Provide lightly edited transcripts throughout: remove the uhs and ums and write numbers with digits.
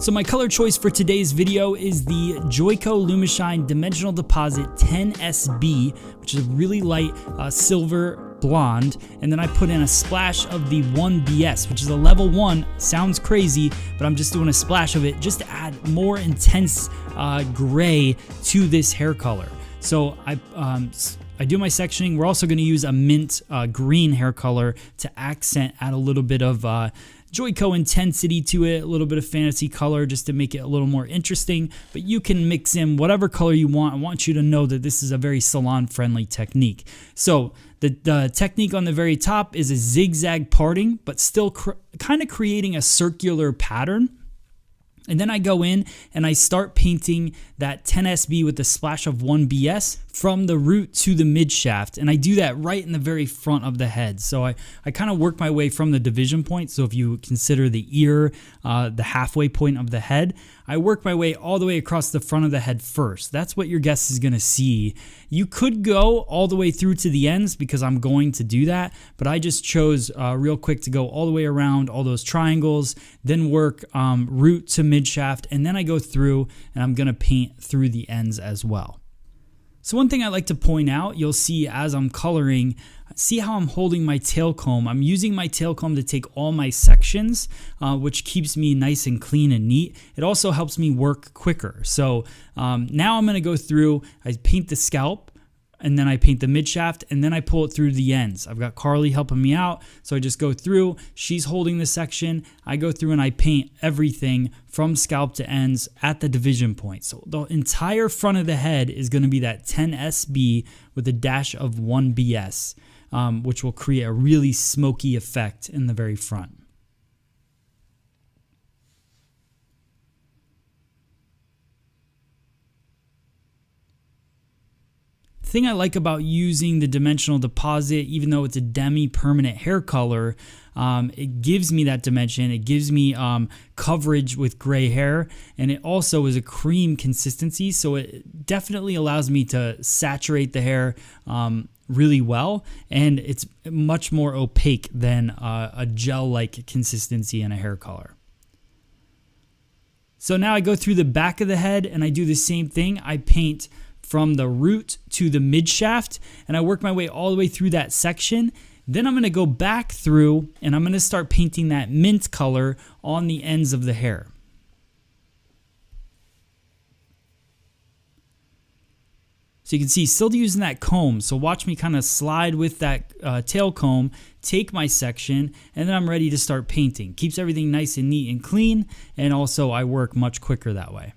So my color choice for today's video is the Joico Lumishine Dimensional Deposit 10SB, which is a really light silver blonde, and then I put in a splash of the 1BS, which is a level 1. Sounds crazy, but I'm just doing a splash of it just to add more intense gray to this hair color. So I do my sectioning. We're also going to use a mint green hair color to accent, add a little bit of Joico intensity to it, a little bit of fantasy color just to make it a little more interesting, but you can mix in whatever color you want. I want you to know that this is a very salon friendly technique. So the technique on the very top is a zigzag parting, but still kind of creating a circular pattern. And then I go in and I start painting that 10SB with a splash of 1BS from the root to the mid shaft. And I do that right in the very front of the head. So I kind of work my way from the division point. So if you consider the ear, the halfway point of the head, I work my way all the way across the front of the head first. That's what your guest is going to see. You could go all the way through to the ends because I'm going to do that, but I just chose real quick to go all the way around all those triangles, then work root to mid shaft, and then I go through and I'm going to paint through the ends as well. So one thing I like to point out, you'll see as I'm coloring, see how I'm holding my tail comb. I'm using my tail comb to take all my sections, which keeps me nice and clean and neat. It also helps me work quicker. So now I'm going to go through, I paint the scalp, and then I paint the mid shaft, and then I pull it through the ends. I've got Carly helping me out, so I just go through. She's holding the section. I go through and I paint everything from scalp to ends at the division point. So the entire front of the head is going to be that 10SB with a dash of 1BS, which will create a really smoky effect in the very front. The thing I like about using the dimensional deposit, even though it's a demi-permanent hair color, it gives me that dimension. It gives me coverage with gray hair, and it also is a cream consistency, so it definitely allows me to saturate the hair really well, and it's much more opaque than a gel-like consistency in a hair color. So now I go through the back of the head and I do the same thing. I paint from the root to the mid shaft, and I work my way all the way through that section. Then I'm going to go back through and I'm going to start painting that mint color on the ends of the hair. So you can see still using that comb, so watch me kind of slide with that tail comb, take my section, and then I'm ready to start painting. Keeps everything nice and neat and clean, and also I work much quicker that way.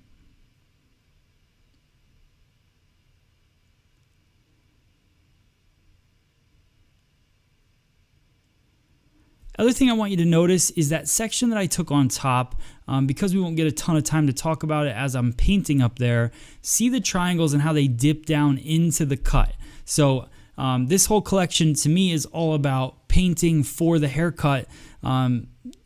Other thing I want you to notice is that section that I took on top, because we won't get a ton of time to talk about it as I'm painting up there, see the triangles and how they dip down into the cut. So this whole collection to me is all about painting for the haircut,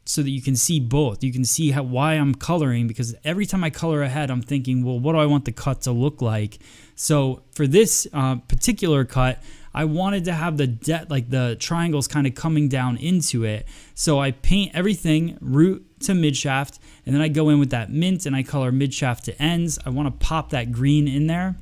so that you can see both. You can see why I'm coloring, because every time I color ahead, I'm thinking, well, what do I want the cut to look like? So for this particular cut, I wanted to have the triangles kind of coming down into it. So I paint everything root to mid shaft, and then I go in with that mint and I color mid shaft to ends. I want to pop that green in there.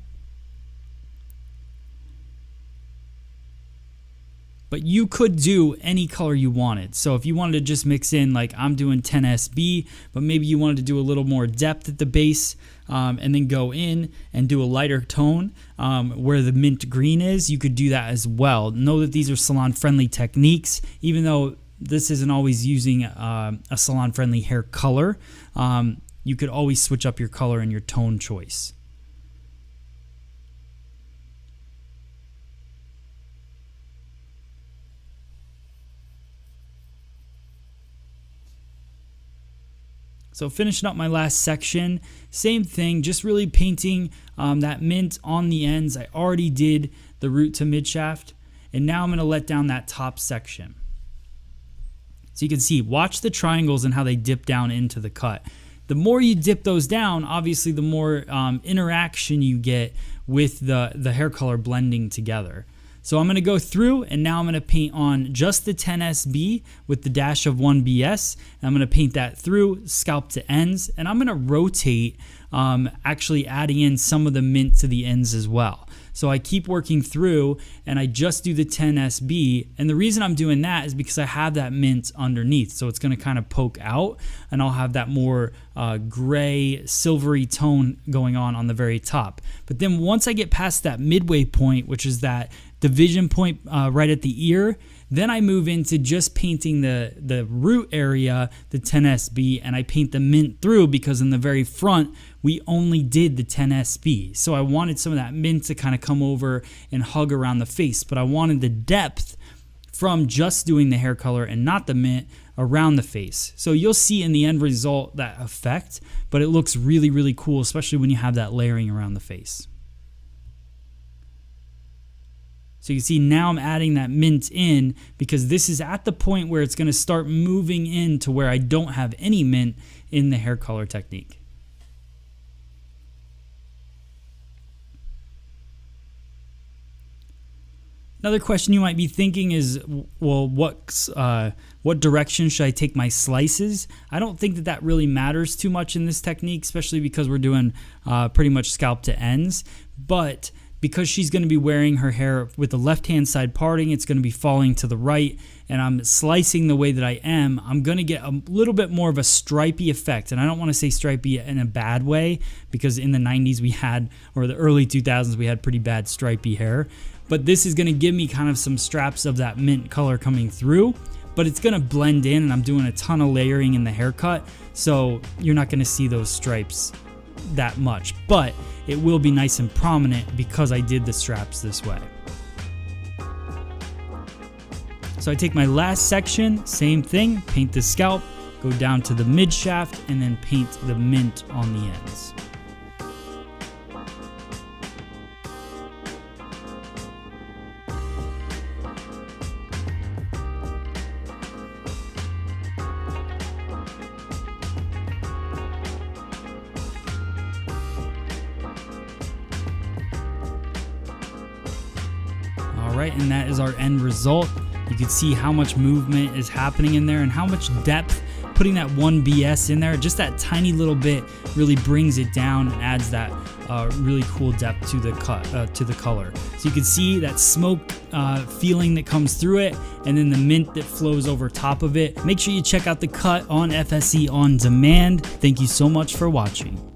But you could do any color you wanted. So if you wanted to just mix in, like I'm doing 10SB, but maybe you wanted to do a little more depth at the base, and then go in and do a lighter tone where the mint green is, you could do that as well. Know that these are salon friendly techniques, even though this isn't always using a salon friendly hair color. You could always switch up your color and your tone choice. So finishing up my last section, same thing, just really painting that mint on the ends. I already did the root to mid shaft, and now I'm going to let down that top section. So you can see, watch the triangles and how they dip down into the cut. The more you dip those down, obviously the more interaction you get with the hair color blending together. So I'm going to go through and now I'm going to paint on just the 10SB with the dash of 1BS. And I'm going to paint that through, scalp to ends, and I'm going to rotate, actually adding in some of the mint to the ends as well. So I keep working through and I just do the 10SB, and the reason I'm doing that is because I have that mint underneath, so it's going to kind of poke out and I'll have that more gray silvery tone going on the very top. But then once I get past that midway point, which is that division point right at the ear, then I move into just painting the root area, the 10SB, and I paint the mint through because in the very front, we only did the 10SB. So I wanted some of that mint to kind of come over and hug around the face, but I wanted the depth from just doing the hair color and not the mint around the face. So you'll see in the end result that effect, but it looks really, really cool, especially when you have that layering around the face. So you can see now I'm adding that mint in because this is at the point where it's going to start moving into where I don't have any mint in the hair color technique. Another question you might be thinking is, well, what direction should I take my slices? I don't think that really matters too much in this technique, especially because we're doing pretty much scalp to ends. But because she's going to be wearing her hair with the left-hand side parting, it's going to be falling to the right, and I'm slicing the way that I am, I'm going to get a little bit more of a stripy effect. And I don't want to say stripy in a bad way, because in the 90s we had, or the early 2000s, we had pretty bad stripy hair. But this is going to give me kind of some straps of that mint color coming through, but it's going to blend in, and I'm doing a ton of layering in the haircut, so you're not going to see those stripes that much, but it will be nice and prominent because I did the straps this way. So I take my last section, same thing, paint the scalp, go down to the mid shaft, and then paint the mint on the ends. Alright, and that is our end result. You can see how much movement is happening in there and how much depth. Putting that 1BS in there, just that tiny little bit really brings it down and adds that really cool depth to the to the color. So you can see that smoke feeling that comes through it, and then the mint that flows over top of it. Make sure you check out the cut on FSC On Demand. Thank you so much for watching.